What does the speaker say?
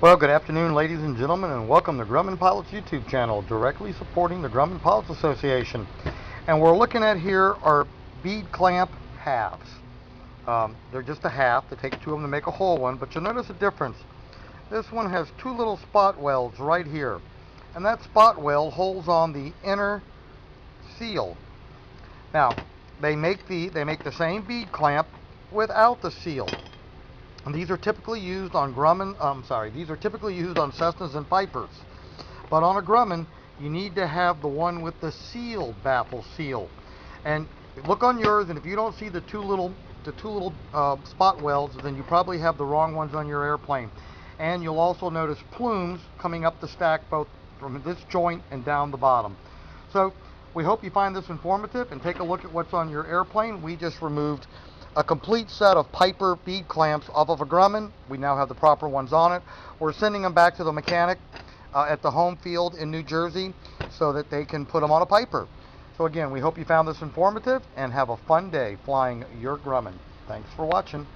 Well, good afternoon, ladies and gentlemen, and welcome to Grumman Pilots YouTube channel, directly supporting the Grumman Pilots Association. And we're looking at here are bead clamp halves. They're just a half. They take two of them to make a whole one, but you'll notice a difference. This one has two little spot welds right here, and that spot weld holds on the inner seal. Now, they make the same bead clamp without the seal. And these are typically used on these are typically used on Cessnas and Vipers. But on a Grumman, you need to have the one with the sealed baffle seal. And look on yours, and if you don't see the two little spot welds, then you probably have the wrong ones on your airplane. And you'll also notice plumes coming up the stack, both from this joint and down the bottom. So we hope you find this informative and take a look at what's on your airplane. We just removed a complete set of Piper bead clamps off of a Grumman. We now have the proper ones on it. We're sending them back to the mechanic at the home field in New Jersey so that they can put them on a Piper. So again, we hope you found this informative and have a fun day flying your Grumman. Thanks for watching.